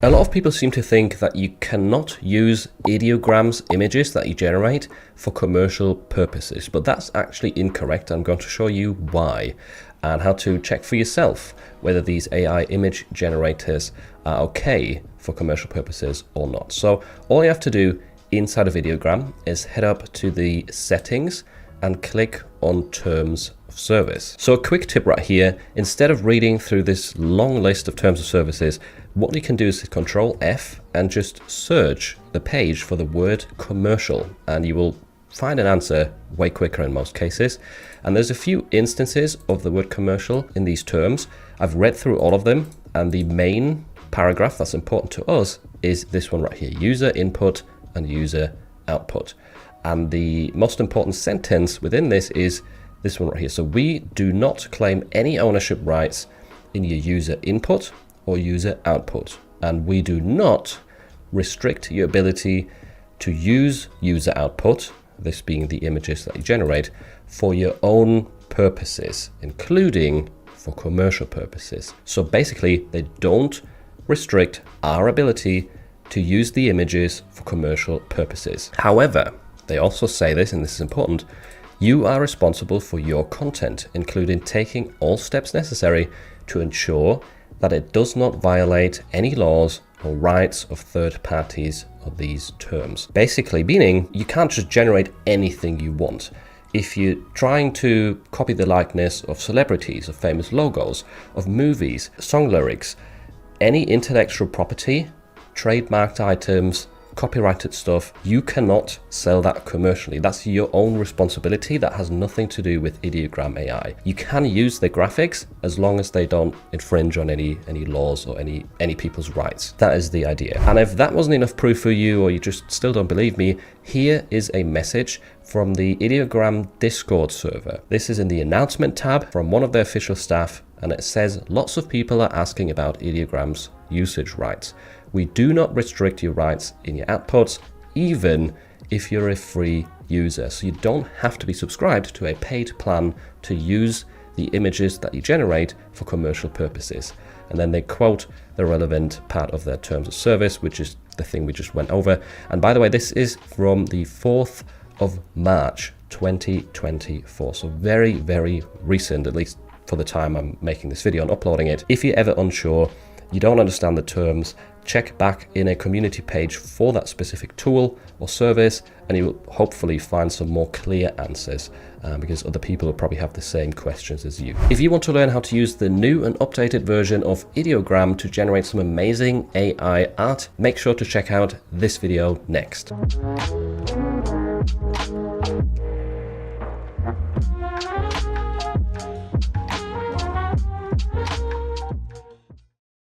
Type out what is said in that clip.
A lot of people seem to think that you cannot use ideograms images that you generate for commercial purposes, but that's actually incorrect. I'm going to show you why and how to check for yourself whether these AI image generators are okay for commercial purposes or not. So all you have to do inside of Ideogram is head up to the settings and click on terms of service. So a quick tip right here, instead of reading through this long list of terms of services, what you can do is hit Control F and just search the page for the word commercial, and you will find an answer way quicker in most cases. And there's a few instances of the word commercial in these terms. I've read through all of them, and the main paragraph that's important to us is this one right here, user input and user output. And the most important sentence within this is this one right here. So we do not claim any ownership rights in your user input or user output. And we do not restrict your ability to use user output, this being the images that you generate, for your own purposes, including for commercial purposes. So basically, they don't restrict our ability to use the images for commercial purposes. However, they also say this, and this is important, you are responsible for your content, including taking all steps necessary to ensure that it does not violate any laws or rights of third parties of these terms. Basically, meaning you can't just generate anything you want. If you're trying to copy the likeness of celebrities, of famous logos, of movies, song lyrics, any intellectual property, trademarked items, copyrighted stuff, you cannot sell that commercially. That's your own responsibility. That has nothing to do with Ideogram AI. You can use the graphics as long as they don't infringe on any laws or any people's rights. That is the idea. And if that wasn't enough proof for you, or you just still don't believe me, here is a message from the Ideogram Discord server. This is in the announcement tab from one of their official staff, and it says lots of people are asking about Ideogram's usage rights. We do not restrict your rights in your outputs, even if you're a free user. So you don't have to be subscribed to a paid plan to use the images that you generate for commercial purposes. And then they quote the relevant part of their terms of service, which is the thing we just went over. And by the way, this is from the 4th of March, 2024. So very, very recent, at least for the time I'm making this video and uploading it. If you're ever unsure, you don't understand the terms, check back in a community page for that specific tool or service, and you will hopefully find some more clear answers because other people will probably have the same questions as you. If you want to learn how to use the new and updated version of Ideogram to generate some amazing AI art, make sure to check out this video next.